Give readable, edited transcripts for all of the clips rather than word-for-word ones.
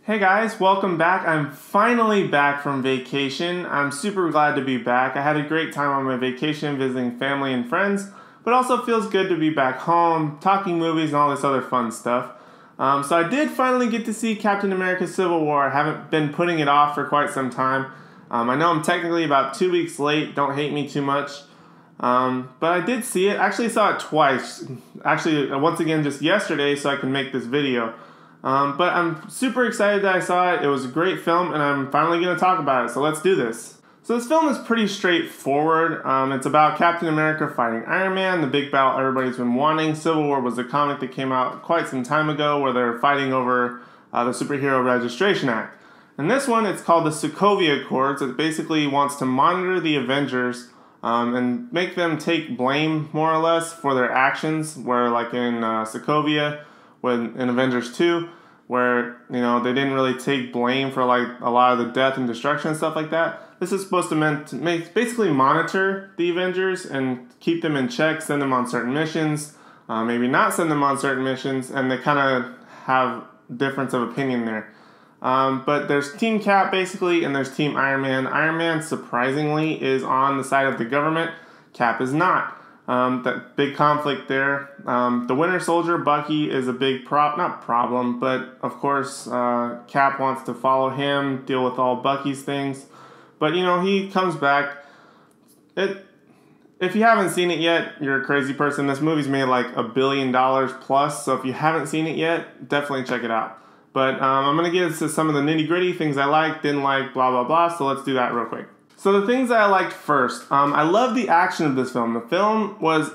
Hey guys, welcome back. I'm finally back from vacation. I'm super glad to be back. I had a great time on my vacation visiting family and friends, but also feels good to be back home, talking movies and all this other fun stuff. So I did finally get to see Captain America Civil War. I haven't been putting it off for quite some time. I know I'm technically about 2 weeks late, don't hate me too much. But I did see it. I actually saw it twice. Actually, once again just yesterday so I can make this video. But I'm super excited that I saw it. It was a great film, and I'm finally going to talk about it, so let's do this. So this film is pretty straightforward. It's about Captain America fighting Iron Man, the big battle everybody's been wanting. Civil War was a comic that came out quite some time ago where they're fighting over the Superhero Registration Act. In this one, it's called the Sokovia Accords. It basically wants to monitor the Avengers and make them take blame, more or less, for their actions, where like in Sokovia, in Avengers 2, where, you know, they didn't really take blame for like a lot of the death and destruction and stuff like that. This is supposed to basically monitor the Avengers and keep them in check, send them on certain missions, maybe not send them on certain missions, and they kind of have difference of opinion there. But there's Team Cap basically, and there's Team Iron Man. Iron Man, surprisingly, is on the side of the government. Cap is not. That big conflict there. The Winter Soldier, Bucky, is a big not problem, but of course Cap wants to follow him, deal with all Bucky's things. But, you know, he comes back. If you haven't seen it yet, you're a crazy person. This movie's made like $1 billion plus, so if you haven't seen it yet, definitely check it out. But I'm going to get into some of the nitty-gritty things I liked, didn't like, blah, blah, blah, so let's do that real quick. So the things that I liked first, I love the action of this film. The film was,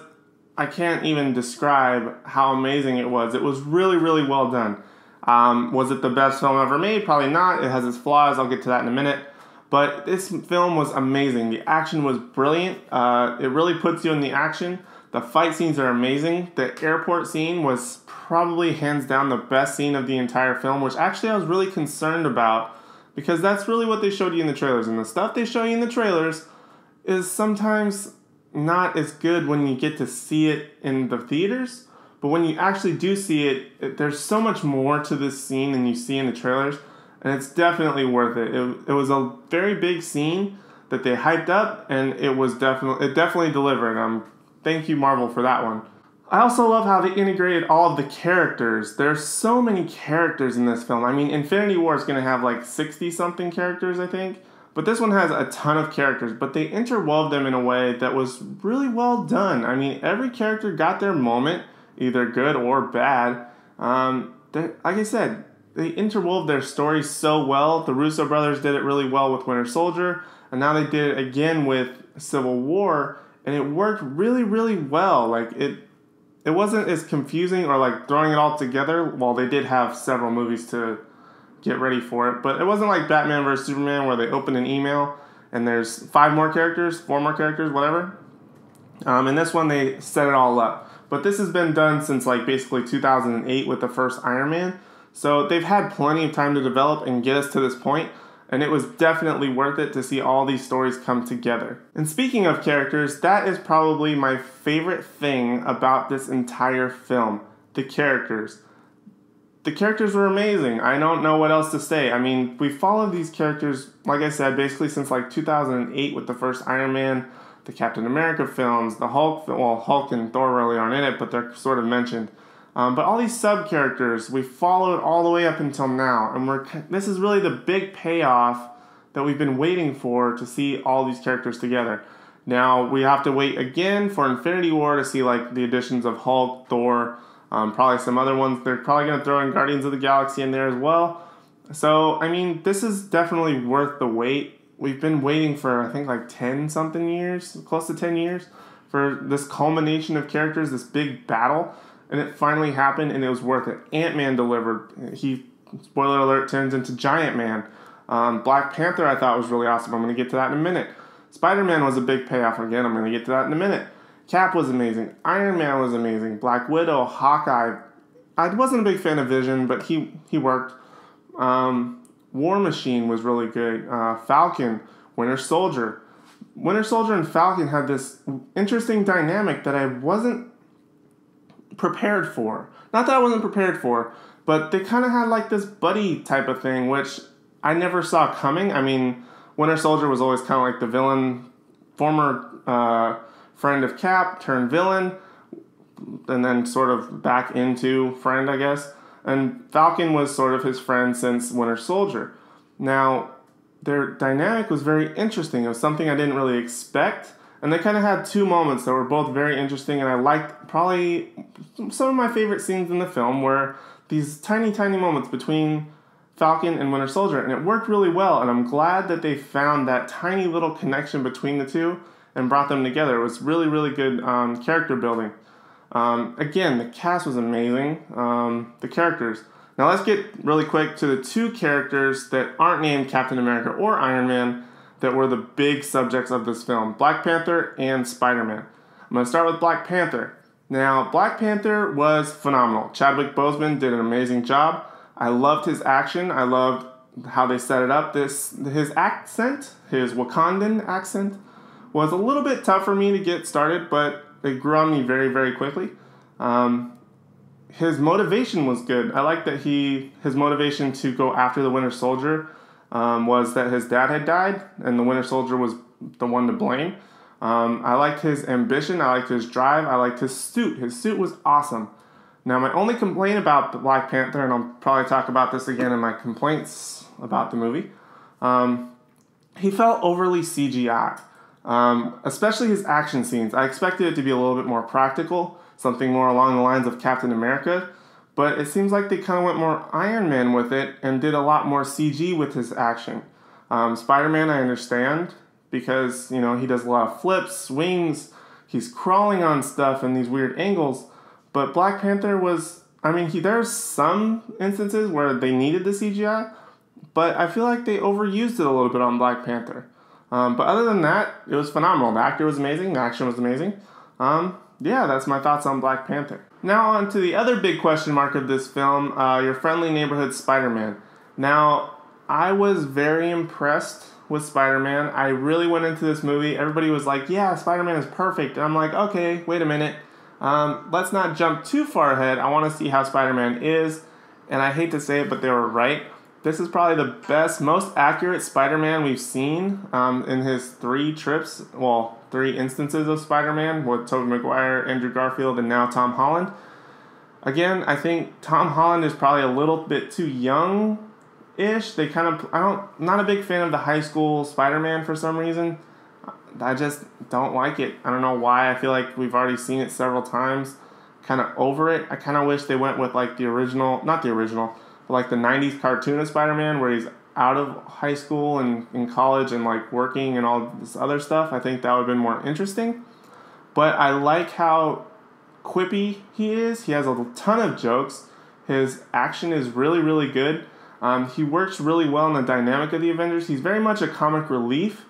I can't even describe how amazing it was. It was really, really well done. Was it the best film ever made? Probably not. It has its flaws. I'll get to that in a minute. But this film was amazing. The action was brilliant. It really puts you in the action. The fight scenes are amazing. The airport scene was probably hands down the best scene of the entire film, which actually I was really concerned about, because that's really what they showed you in the trailers. And the stuff they show you in the trailers is sometimes not as good when you get to see it in the theaters. But when you actually do see it, there's so much more to this scene than you see in the trailers. And it's definitely worth it. It was a very big scene that they hyped up, and it definitely delivered. Thank you, Marvel, for that one. I also love how they integrated all of the characters. There's so many characters in this film. I mean, Infinity War is going to have like 60-something characters, I think. But this one has a ton of characters. But they interwove them in a way that was really well done. I mean, every character got their moment, either good or bad. Like I said, they interwove their stories so well. The Russo brothers did it really well with Winter Soldier. And now they did it again with Civil War. And it worked really, really well. Like, it wasn't as confusing or like throwing it all together. Well, they did have several movies to get ready for it, but it wasn't like Batman vs. Superman where they open an email and there's 4 more characters, whatever. In this one, they set it all up. But this has been done since like basically 2008 with the first Iron Man. So they've had plenty of time to develop and get us to this point. And it was definitely worth it to see all these stories come together. And speaking of characters, that is probably my favorite thing about this entire film. The characters. The characters were amazing. I don't know what else to say. I mean, we followed these characters, like I said, basically since like 2008 with the first Iron Man, the Captain America films, the Hulk, well, Hulk and Thor really aren't in it, but they're sort of mentioned. But all these sub-characters, we followed all the way up until now. And this is really the big payoff that we've been waiting for, to see all these characters together. Now, we have to wait again for Infinity War to see like the additions of Hulk, Thor, probably some other ones. They're probably going to throw in Guardians of the Galaxy in there as well. So, I mean, this is definitely worth the wait. We've been waiting for, I think, like 10-something years, close to 10 years, for this culmination of characters, this big battle. And it finally happened, and it was worth it. Ant-Man delivered. He, spoiler alert, turns into Giant Man. Black Panther I thought was really awesome. I'm going to get to that in a minute. Spider-Man was a big payoff. Again, I'm going to get to that in a minute. Cap was amazing. Iron Man was amazing. Black Widow, Hawkeye. I wasn't a big fan of Vision, but he worked. War Machine was really good. Falcon, Winter Soldier. Winter Soldier and Falcon had this interesting dynamic that I wasn't prepared for. Not that I wasn't prepared for, But they kind of had like this buddy type of thing, which I never saw coming. I mean, Winter Soldier was always kind of like the villain, former friend of Cap turned villain, and then sort of back into friend, I guess. And Falcon was sort of his friend since Winter Soldier. Now, their dynamic was very interesting. It was something I didn't really expect. And they kind of had two moments that were both very interesting. And I liked probably some of my favorite scenes in the film were these tiny, tiny moments between Falcon and Winter Soldier. And it worked really well. And I'm glad that they found that tiny little connection between the two and brought them together. It was really, really good character building. Again, the cast was amazing. The characters. Now let's get really quick to the two characters that aren't named Captain America or Iron Man that were the big subjects of this film. Black Panther and Spider-Man. I'm going to start with Black Panther. Now, Black Panther was phenomenal. Chadwick Boseman did an amazing job. I loved his action. I loved how they set it up. His accent, his Wakandan accent, was a little bit tough for me to get started, but it grew on me very, very quickly. His motivation was good. I like that his motivation to go after the Winter Soldier was that his dad had died, and the Winter Soldier was the one to blame. I liked his ambition. I liked his drive. I liked his suit. His suit was awesome. Now, my only complaint about the Black Panther, and I'll probably talk about this again in my complaints about the movie, he felt overly CGI. Especially his action scenes. I expected it to be a little bit more practical, something more along the lines of Captain America, but it seems like they kind of went more Iron Man with it and did a lot more CG with his action. Spider-Man, I understand, because, he does a lot of flips, swings, he's crawling on stuff in these weird angles, but Black Panther was, there's some instances where they needed the CGI, but I feel like they overused it a little bit on Black Panther. But other than that, it was phenomenal. The actor was amazing. The action was amazing. That's my thoughts on Black Panther. Now on to the other big question mark of this film, your friendly neighborhood Spider-Man. Now, I was very impressed with Spider-Man. I really went into this movie. Everybody was like, yeah, Spider-Man is perfect. And I'm like, okay, wait a minute. Let's not jump too far ahead. I want to see how Spider-Man is. And I hate to say it, but they were right. This is probably the best, most accurate Spider-Man we've seen in his three instances of Spider-Man with Tobey Maguire, Andrew Garfield, and now Tom Holland. Again, I think Tom Holland is probably a little bit too young-ish. I'm not a big fan of the high school Spider-Man for some reason. I just don't like it. I don't know why. I feel like we've already seen it several times. Kind of over it. I kind of wish they went with like the original, not the original, like the 90s cartoon of Spider-Man where he's out of high school and in college and like working and all this other stuff. I think that would have been more interesting. But I like how quippy he is. He has a ton of jokes. His action is really, really good. He works really well in the dynamic of the Avengers. He's very much a comic relief,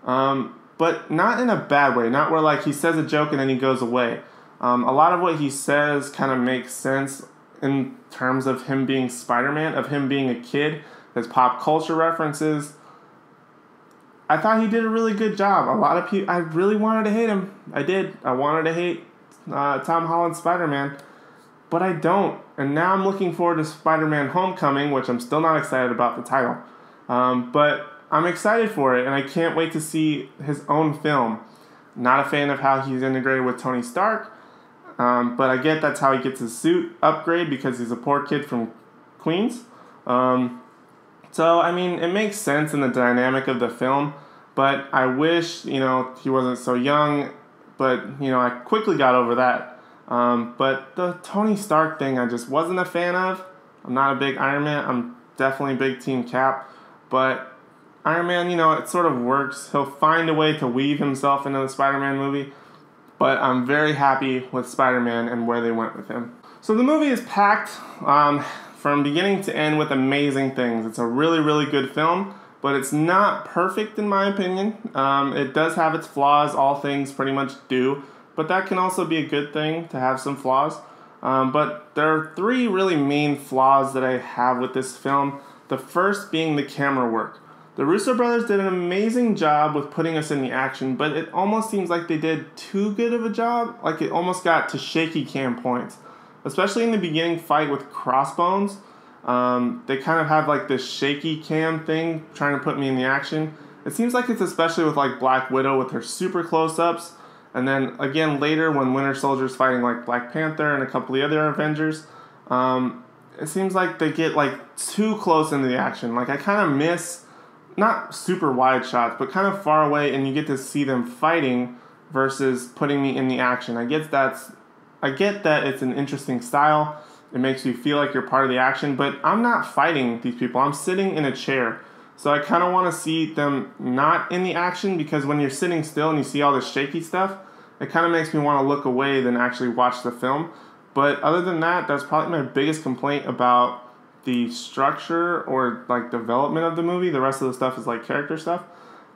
but not in a bad way. Not where like he says a joke and then he goes away. A lot of what he says kind of makes sense in terms of him being Spider-Man, of him being a kid, his pop culture references. I thought he did a really good job. A lot of people, I really wanted to hate him. I did. I wanted to hate Tom Holland's Spider-Man, but I don't. And now I'm looking forward to Spider-Man Homecoming, which I'm still not excited about the title. But I'm excited for it, and I can't wait to see his own film. Not a fan of how he's integrated with Tony Stark. But I get that's how he gets his suit upgrade because he's a poor kid from Queens. It makes sense in the dynamic of the film, but I wish, he wasn't so young, but, I quickly got over that. But the Tony Stark thing I just wasn't a fan of. I'm not a big Iron Man. I'm definitely a big Team Cap, but Iron Man, it sort of works. He'll find a way to weave himself into the Spider-Man movie. But I'm very happy with Spider-Man and where they went with him. So the movie is packed from beginning to end with amazing things. It's a really, really good film, but it's not perfect in my opinion. It does have its flaws, all things pretty much do, but that can also be a good thing to have some flaws. But there are three really main flaws that I have with this film. The first being the camera work. The Russo brothers did an amazing job with putting us in the action, but it almost seems like they did too good of a job. Like it almost got to shaky cam points. Especially in the beginning fight with Crossbones. They kind of have like this shaky cam thing trying to put me in the action. It seems like it's especially with like Black Widow with her super close-ups. And then again later when Winter Soldier's fighting like Black Panther and a couple of the other Avengers, it seems like they get like too close into the action. Like I kind of miss, not super wide shots, but kind of far away, and you get to see them fighting versus putting me in the action. I get that it's an interesting style. It makes you feel like you're part of the action, but I'm not fighting these people. I'm sitting in a chair. So I kind of want to see them not in the action, because when you're sitting still and you see all this shaky stuff, it kind of makes me want to look away than actually watch the film. But other than that, that's probably my biggest complaint about the structure or like development of the movie. The rest of the stuff is like character stuff.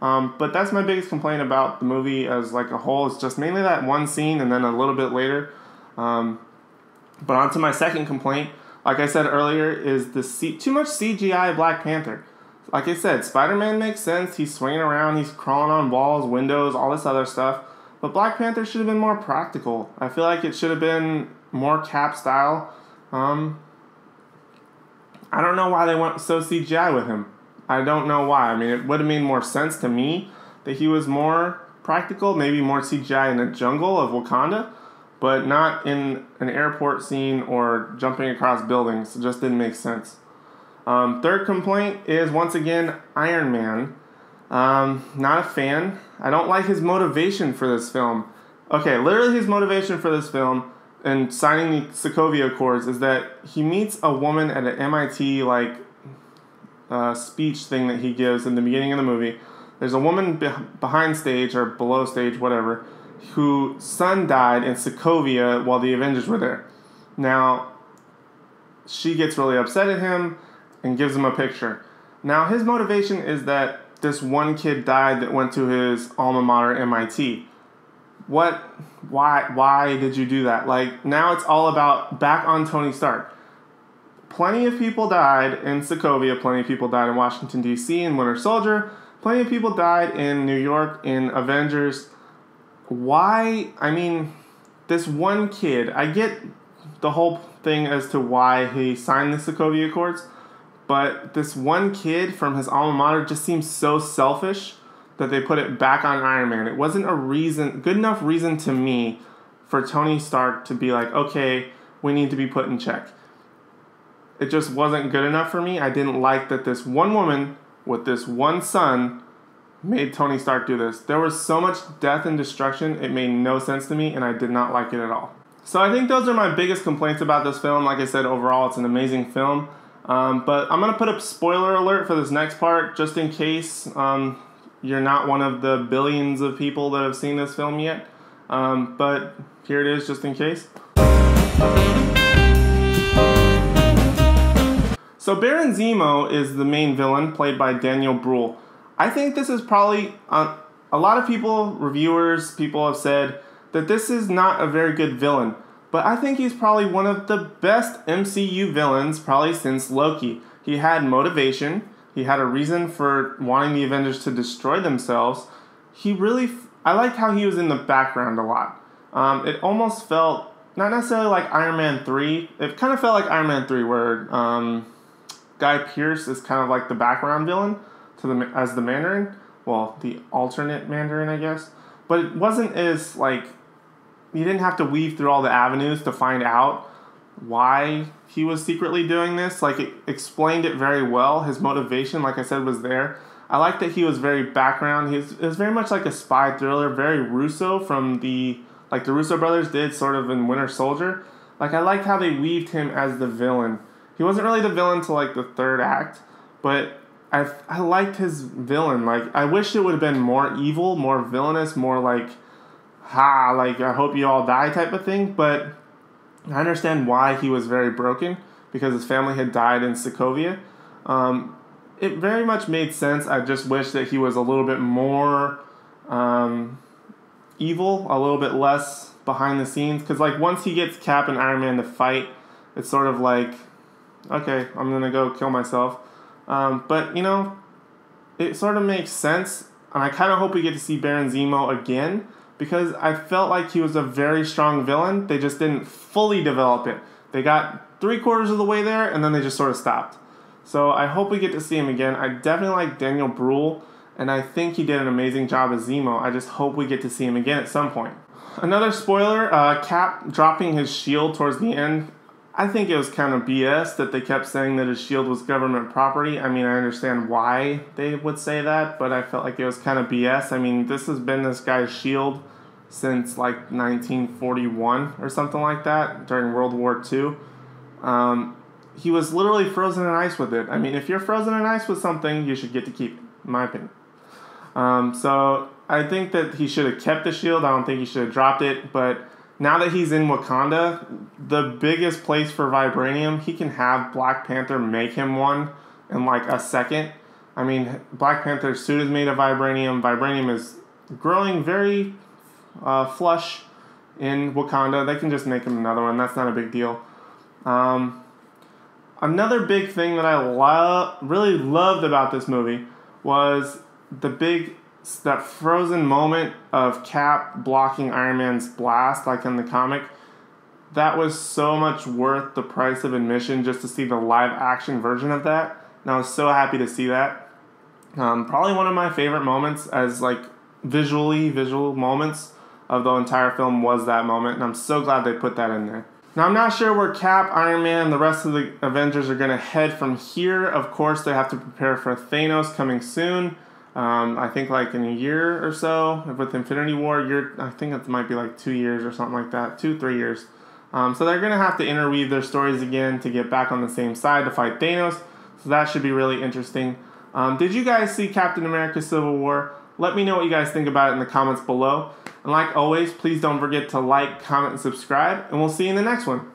But that's my biggest complaint about the movie as like a whole. It's just mainly that one scene and then a little bit later. But on to my second complaint, like I said earlier, is too much CGI Black Panther. Like I said, Spider-Man makes sense. He's swinging around, he's crawling on walls, windows, all this other stuff. But Black Panther should have been more practical. I feel like it should have been more Cap style. I don't know why they went so CGI with him. I don't know why. I mean, it would have made more sense to me that he was more practical, maybe more CGI in the jungle of Wakanda, but not in an airport scene or jumping across buildings. It just didn't make sense. Third complaint is, once again, Iron Man. Not a fan. I don't like his motivation for this film. Okay, literally his motivation for this film and signing the Sokovia Accords is that he meets a woman at an MIT speech thing that he gives in the beginning of the movie. There's a woman behind stage or below stage, whatever, whose son died in Sokovia while the Avengers were there. Now, she gets really upset at him and gives him a picture. Now, his motivation is that this one kid died that went to his alma mater, MIT. What? Why did you do that? Like, now it's all about back on Tony Stark. Plenty of people died in Sokovia. Plenty of people died in Washington, D.C. in Winter Soldier. Plenty of people died in New York in Avengers. Why? I mean, this one kid, I get the whole thing as to why he signed the Sokovia Accords, but this one kid from his alma mater just seems so selfish that they put it back on Iron Man. It wasn't good enough reason to me for Tony Stark to be like, okay, we need to be put in check. It just wasn't good enough for me. I didn't like that this one woman with this one son made Tony Stark do this. There was so much death and destruction, it made no sense to me, and I did not like it at all. So I think those are my biggest complaints about this film. Like I said, overall, it's an amazing film. But I'm going to put a spoiler alert for this next part, just in case you're not one of the billions of people that have seen this film yet. But here it is, just in case. So Baron Zemo is the main villain, played by Daniel Bruhl. I think this is probably, a lot of people, reviewers, people have said that this is not a very good villain. But I think he's probably one of the best MCU villains probably since Loki. He had motivation. He had a reason for wanting the Avengers to destroy themselves. I liked how he was in the background a lot. It almost felt, not necessarily like Iron Man 3. It kind of felt like Iron Man 3 where Guy Pearce is kind of like the background villain as the Mandarin. Well, the alternate Mandarin, I guess. But it wasn't as like, you didn't have to weave through all the avenues to find out why he was secretly doing this. Like, it explained it very well. His motivation, like I said, was there. I like that he was very background. It was very much like a spy thriller, very Russo from the Russo brothers did sort of in Winter Soldier. Like, I liked how they weaved him as the villain. He wasn't really the villain till like the third act, but I liked his villain. Like, I wish it would have been more evil, more villainous, more like, I hope you all die type of thing. But I understand why he was very broken, because his family had died in Sokovia. It very much made sense. I just wish that he was a little bit more evil, a little bit less behind the scenes. Because like once he gets Cap and Iron Man to fight, it's sort of like, okay, I'm going to go kill myself. But, you know, it sort of makes sense. And I kind of hope we get to see Baron Zemo again, because I felt like he was a very strong villain. They just didn't fully develop it. They got 3/4 of the way there, and then they just sort of stopped. So I hope we get to see him again. I definitely like Daniel Bruhl, and I think he did an amazing job as Zemo. I just hope we get to see him again at some point. Another spoiler, Cap dropping his shield towards the end. I think it was kind of BS that they kept saying that his shield was government property. I mean, I understand why they would say that, but I felt like it was kind of BS. I mean, this has been this guy's shield since like 1941 or something like that, during World War II. He was literally frozen in ice with it. I mean, if you're frozen in ice with something, you should get to keep it, in my opinion. So I think that he should have kept the shield. I don't think he should have dropped it, but now that he's in Wakanda, the biggest place for vibranium, he can have Black Panther make him one in like a second. I mean, Black Panther's suit is made of vibranium. Vibranium is growing very flush in Wakanda. They can just make him another one. That's not a big deal. Another big thing that I really loved about this movie was that frozen moment of Cap blocking Iron Man's blast, like in the comic. That was so much worth the price of admission just to see the live action version of that. And I was so happy to see that. Probably one of my favorite moments as like visual moments of the entire film was that moment. And I'm so glad they put that in there. Now, I'm not sure where Cap, Iron Man, and the rest of the Avengers are going to head from here. Of course, they have to prepare for Thanos coming soon. I think like in a year or so with Infinity War. I think it might be like 2 years or something like that. 2-3 years. So they're going to have to interweave their stories again to get back on the same side to fight Thanos. So that should be really interesting. Did you guys see Captain America Civil War? Let me know what you guys think about it in the comments below. And like always, please don't forget to like, comment, and subscribe. And we'll see you in the next one.